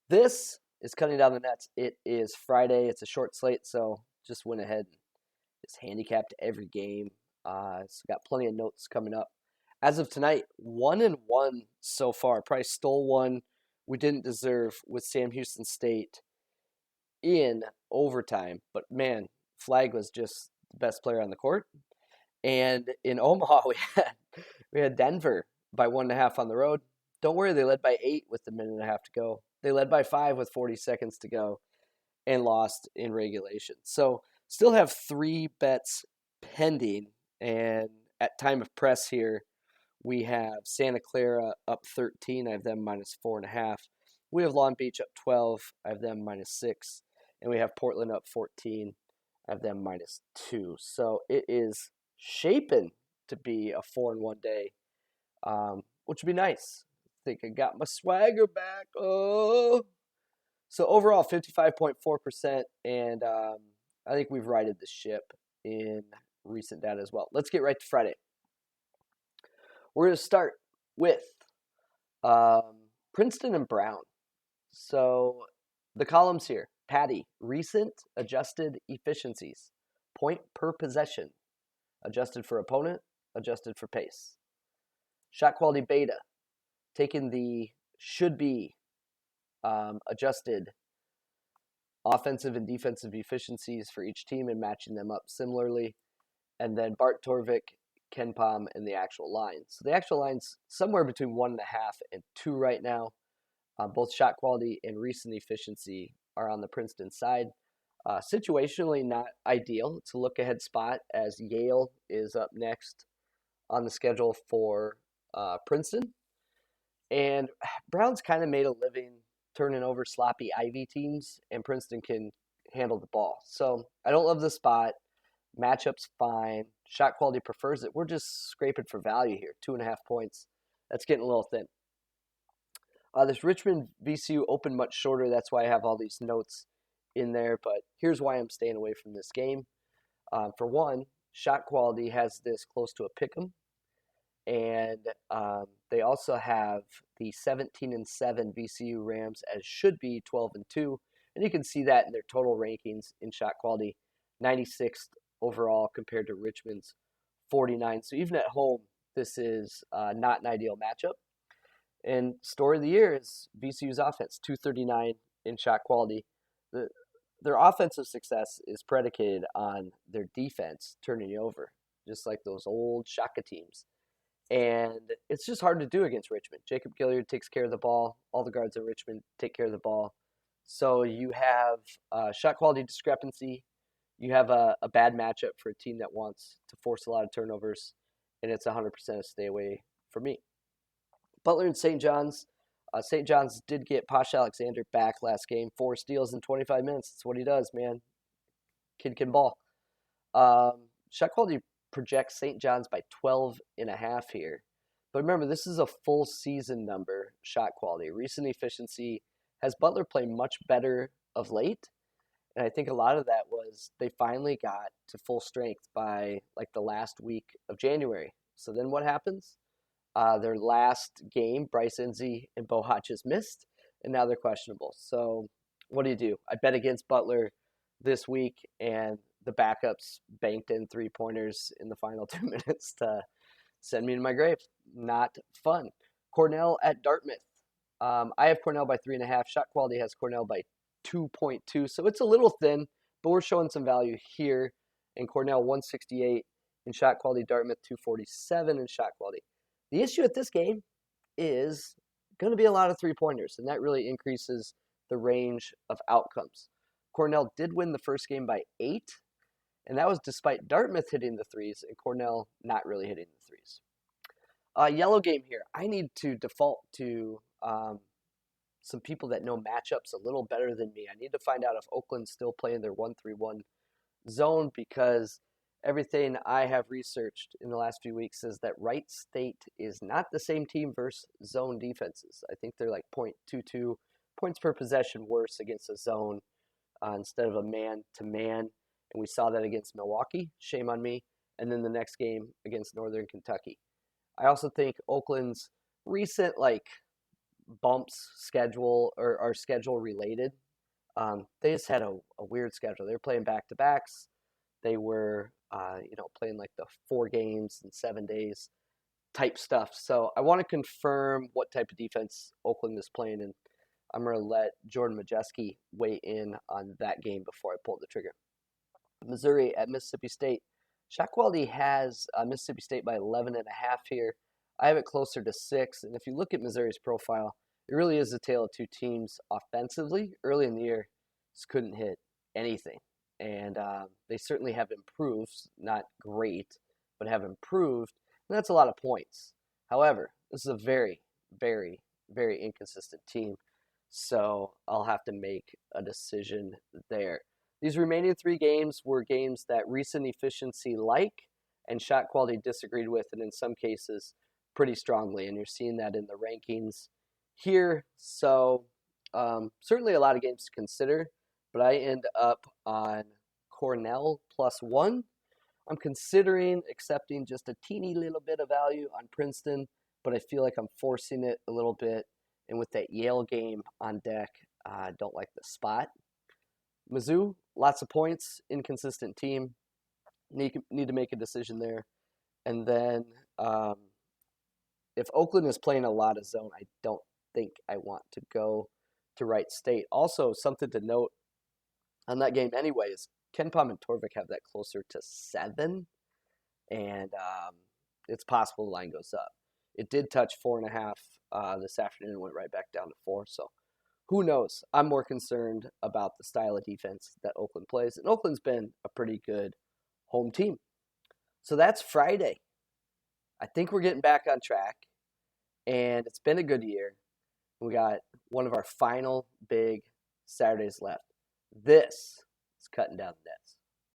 This is cutting down the nets. It is Friday. It's a short slate, so just went ahead and just handicapped every game. So got plenty of notes coming up. As of tonight, 1-1 so far. Probably stole one we didn't deserve with Sam Houston State in overtime. But man, Flag was just the best player on the court. And in Omaha, we had Denver by 1.5 on the road. Don't worry, they led by 8 with a minute and a half to go. They led by 5 with 40 seconds to go and lost in regulation. So still have 3 bets pending. And at time of press here, we have Santa Clara up 13. I have them minus 4.5. We have Long Beach up 12. I have them minus 6. And we have Portland up 14. I have them minus 2. So it is shaping to be a 4-1 day, which would be nice. I think I got my swagger back. Oh. So overall, 55.4%, and I think we've righted the ship in recent data as well. Let's get right to Friday. We're going to start with Princeton and Brown. So the columns here: Paddy, recent adjusted efficiencies, point per possession, adjusted for opponent, adjusted for pace. Shot quality beta, taking the should be adjusted offensive and defensive efficiencies for each team and matching them up similarly. And then Bart Torvik, KenPom, and the actual line. So the actual line's somewhere between 1.5 and 2 right now. Both shot quality and recent efficiency are on the Princeton side. Situationally not ideal. It's a look-ahead spot as Yale is up next on the schedule for Princeton. And Brown's kind of made a living turning over sloppy Ivy teams, and Princeton can handle the ball. So I don't love the spot. Matchup's fine. Shot quality prefers it. We're just scraping for value here. 2.5 points. That's getting a little thin. This Richmond VCU opened much shorter. That's why I have all these notes in there. But here's why I'm staying away from this game. For one, shot quality has this close to a pick'em. And they also have the 17-7 VCU Rams as should be 12-2. And you can see that in their total rankings in shot quality, 96th overall compared to Richmond's 49. So even at home, this is not an ideal matchup. And story of the year is VCU's offense, 239 in shot quality. Their offensive success is predicated on their defense turning you over, just like those old Shaka teams. And it's just hard to do against Richmond. Jacob Gilliard takes care of the ball. All the guards in Richmond take care of the ball. So you have shot quality discrepancy. You have a bad matchup for a team that wants to force a lot of turnovers, and it's 100% a stay away for me. Butler and St. John's. St. John's did get Posh Alexander back last game. 4 steals in 25 minutes. That's what he does, man. Kid can ball. Shot quality projects St. John's by 12.5 here. But remember, this is a full season number, shot quality. Recent efficiency has Butler played much better of late. And I think a lot of that was they finally got to full strength by like the last week of January. So then what happens? Their last game, Bryce Enzi and Bo Hodges missed, and now they're questionable. So what do? I bet against Butler this week, and the backups banked in 3-pointers in the final 2 minutes to send me to my grave. Not fun. Cornell at Dartmouth. I have Cornell by 3.5. Shot quality has Cornell by 2.2. So it's a little thin, but we're showing some value here. And Cornell 168 in shot quality. Dartmouth 247 in shot quality. The issue at this game is going to be a lot of 3-pointers, and that really increases the range of outcomes. Cornell did win the first game by 8, and that was despite Dartmouth hitting the threes and Cornell not really hitting the threes. Yellow game here. I need to default to some people that know matchups a little better than me. I need to find out if Oakland's still playing their 1-3-1 zone, because everything I have researched in the last few weeks says that Wright State is not the same team versus zone defenses. I think they're like 0.22 points per possession worse against a zone instead of a man-to-man. And we saw that against Milwaukee. Shame on me. And then the next game against Northern Kentucky. I also think Oakland's recent bumps schedule or are schedule related. They just had a weird schedule. They were playing back to backs. They were, playing like the 4 games in 7 days type stuff. So I want to confirm what type of defense Oakland is playing, and I'm going to let Jordan Majeski weigh in on that game before I pull the trigger. Missouri at Mississippi State. Shot quality has Mississippi State by 11.5 here. I have it closer to 6. And if you look at Missouri's profile, it really is a tale of two teams offensively. Early in the year, just couldn't hit anything. And they certainly have improved, not great, but have improved. And that's a lot of points. However, this is a very, very, very inconsistent team. So I'll have to make a decision there. These remaining 3 games were games that recent efficiency and shot quality disagreed with, and in some cases pretty strongly. And you're seeing that in the rankings here. So certainly a lot of games to consider, but I end up on Cornell +1. I'm considering accepting just a teeny little bit of value on Princeton, but I feel like I'm forcing it a little bit. And with that Yale game on deck, I don't like the spot. Mizzou, lots of points, inconsistent team. Need to make a decision there. And then if Oakland is playing a lot of zone, I don't think I want to go to Wright State. Also, something to note on that game anyway is KenPom and Torvik have that closer to 7, and it's possible the line goes up. It did touch 4.5 this afternoon and went right back down to 4, so who knows? I'm more concerned about the style of defense that Oakland plays, and Oakland's been a pretty good home team. So that's Friday. I think we're getting back on track, and it's been a good year. We got one of our final big Saturdays left. This is cutting down the nets.